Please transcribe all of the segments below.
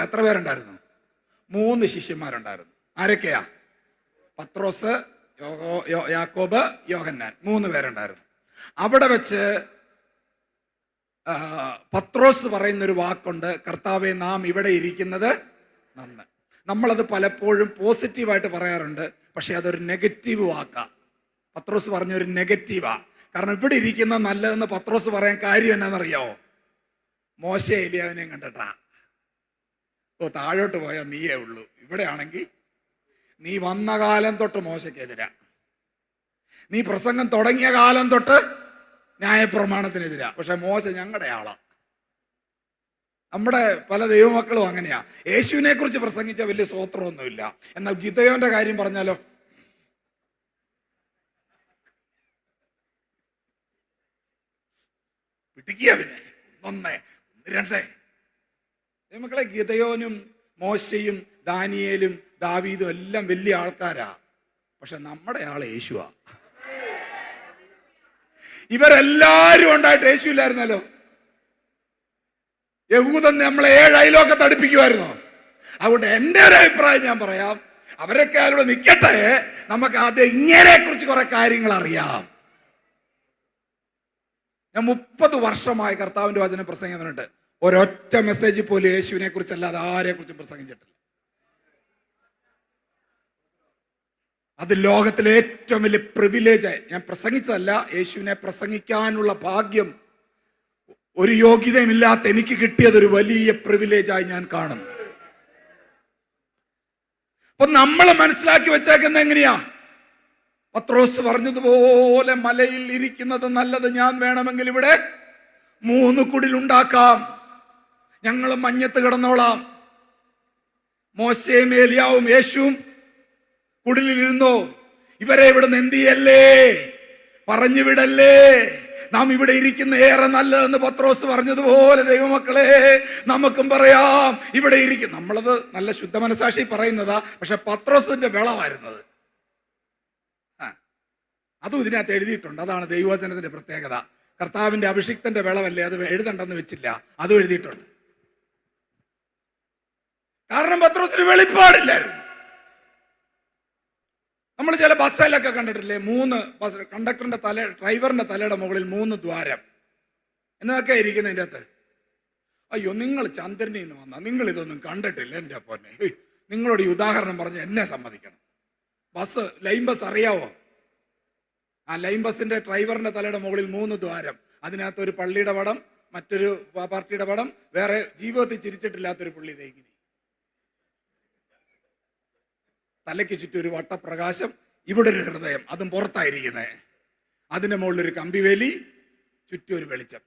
എത്ര പേരുണ്ടായിരുന്നു? 3 ശിഷ്യന്മാരുണ്ടായിരുന്നു. ആരൊക്കെയാ? പത്രോസ്, യാക്കോബ്, യോഹന്നാൻ, 3 പേരുണ്ടായിരുന്നു. അവിടെ വെച്ച് പത്രോസ് പറയുന്നൊരു വാക്കുണ്ട്, കർത്താവേ, നാം ഇവിടെ ഇരിക്കുന്നത് നന്ന്. നമ്മളത് പലപ്പോഴും പോസിറ്റീവായിട്ട് പറയാറുണ്ട്, പക്ഷെ അതൊരു നെഗറ്റീവ് വാക്കാ. പത്രോസ് പറഞ്ഞൊരു നെഗറ്റീവാ. കാരണം ഇവിടെ ഇരിക്കുന്ന നല്ലതെന്ന് പത്രോസ് പറയാൻ കാര്യം എന്നാണെന്നറിയാവോ? മോശെ എലിയാവിനെയും കണ്ടിട്ടാ. താഴോട്ട് പോയാൽ നീയേ ഉള്ളൂ, ഇവിടെ ആണെങ്കിൽ നീ വന്ന കാലം തൊട്ട് മോശയ്ക്കെതിരാ, നീ പ്രസംഗം തുടങ്ങിയ കാലം തൊട്ട് ന്യായപ്രമാണത്തിനെതിരാ. പക്ഷെ മോശ ഞങ്ങളുടെ ആളാ. നമ്മുടെ പല ദൈവമക്കളും അങ്ങനെയാ. യേശുവിനെ കുറിച്ച് പ്രസംഗിച്ച വലിയ സ്വോത്രമൊന്നുമില്ല. എന്നാൽ ഗിദെയോന്റെ കാര്യം പറഞ്ഞാലോ, പിടിക്കുക. പിന്നെ 1, 2 ദൈവമക്കളെ, ഗിദെയോനും മോശയും ദാനിയേലും ദാവീദും എല്ലാം വലിയ ആൾക്കാരാ. പക്ഷെ നമ്മുടെ ആള് യേശുവാ. ഇവരെല്ലാരും ഉണ്ടായിട്ട് യേശു ഇല്ലായിരുന്നല്ലോ. യഹൂദൻ നമ്മളെ 7 അയലോക്കത്ത് അടുപ്പിക്കുമായിരുന്നോ? അതുകൊണ്ട് എൻ്റെ ഒരു അഭിപ്രായം ഞാൻ പറയാം, അവരൊക്കെ അവിടെ നിൽക്കട്ടെ, നമുക്ക് ആദ്യം ഇങ്ങനെ കുറിച്ച് കുറെ കാര്യങ്ങൾ അറിയാം. ഞാൻ 30 വർഷമായി കർത്താവിന്റെ വചനം പ്രസംഗിക്കുന്നുണ്ട്. ഒരൊറ്റ മെസ്സേജ് പോലും യേശുവിനെ കുറിച്ചല്ലാതെ ആരെ കുറിച്ചും പ്രസംഗിച്ചിട്ടില്ല. അത് ലോകത്തിലെ ഏറ്റവും വലിയ പ്രിവിലേജായി ഞാൻ പ്രസംഗിച്ചതല്ല, യേശുവിനെ പ്രസംഗിക്കാനുള്ള ഭാഗ്യം ഒരു യോഗ്യതയുമില്ലാത്ത എനിക്ക് കിട്ടിയതൊരു വലിയ പ്രിവിലേജായി ഞാൻ കാണും. അപ്പൊ നമ്മൾ മനസ്സിലാക്കി വെച്ചേക്കുന്നത് എങ്ങനെയാ? പത്രോസ് പറഞ്ഞതുപോലെ മലയിൽ ഇരിക്കുന്നത് നല്ലത്, ഞാൻ വേണമെങ്കിൽ ഇവിടെ 3 കുടിലുണ്ടാക്കാം, ഞങ്ങൾ മഞ്ഞത്ത് കിടന്നോളാം. മോശയും ഏലിയാവും യേശുവും കുടിലിരുന്നോ? ഇവരെ ഇവിടെ എന്ത് ചെയ്യല്ലേ, പറഞ്ഞു വിടല്ലേ, നാം ഇവിടെ ഇരിക്കുന്ന ഏറെ നല്ലതെന്ന് പത്രോസ് പറഞ്ഞതുപോലെ ദൈവമക്കളെ നമുക്കും പറയാം ഇവിടെ ഇരിക്കും. നമ്മളത് നല്ല ശുദ്ധ മനസാക്ഷി പറയുന്നതാ, പക്ഷെ പത്രോസിന്റെ വിളവായിരുന്നത്. അതും ഇതിനകത്ത് എഴുതിയിട്ടുണ്ട്. അതാണ് ദൈവവചനത്തിന്റെ പ്രത്യേകത. കർത്താവിന്റെ അഭിഷിക്തന്റെ വിളവല്ലേ, അത് എഴുതണ്ടെന്ന് വെച്ചില്ല, അതും എഴുതിയിട്ടുണ്ട്. കാരണം പത്രോസിന് വെളിപ്പാടില്ലായിരുന്നു. നമ്മൾ ചില ബസ്സിലൊക്കെ കണ്ടിട്ടില്ലേ, 3 ബസ് കണ്ടക്ടറിന്റെ ഡ്രൈവറിന്റെ തലയുടെ മുകളിൽ 3 ദ്വാരം എന്നൊക്കെ ഇരിക്കുന്നതിൻ്റെ അകത്ത്. അയ്യോ, നിങ്ങൾ ചന്ദ്രനിൽ നിന്ന് വന്നാ, നിങ്ങൾ ഇതൊന്നും കണ്ടിട്ടില്ല എൻ്റെ പൊന്നെ. നിങ്ങളോട് ഈ ഉദാഹരണം പറഞ്ഞ് എന്നെ സമ്മതിക്കണം. ലൈൻ ബസ് അറിയാവോ? ആ ലൈൻ ബസിന്റെ ഡ്രൈവറിന്റെ തലയുടെ മുകളിൽ 3 ദ്വാരം. അതിനകത്ത് ഒരു പള്ളിയുടെ പടം, മറ്റൊരു പാർട്ടിയുടെ പടം, വേറെ ജീവിതത്തിൽ ചിരിച്ചിട്ടില്ലാത്തൊരു പുള്ളി ഇങ്ങനെ തലയ്ക്ക് ചുറ്റും ഒരു വട്ടപ്രകാശം, ഇവിടെ ഒരു ഹൃദയം, അതും പുറത്തായിരിക്കുന്നത്. അതിന്റെ മുകളിലൊരു കമ്പിവേലി, ചുറ്റും ഒരു വെളിച്ചം.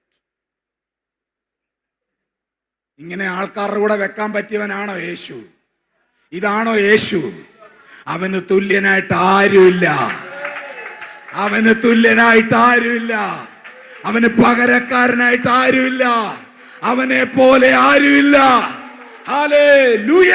ഇങ്ങനെ ആൾക്കാരുടെ കൂടെ വെക്കാൻ പറ്റിയവനാണോ യേശു? ഇതാണോ യേശു? അവന് തുല്യനായിട്ട് ആരുമില്ല. അവന് തുല്യനായിട്ട് ആരുമില്ല. അവന് പകരക്കാരനായിട്ട് ആരുമില്ല. അവനെ പോലെ ആരുമില്ല. ഹല്ലേലൂയ.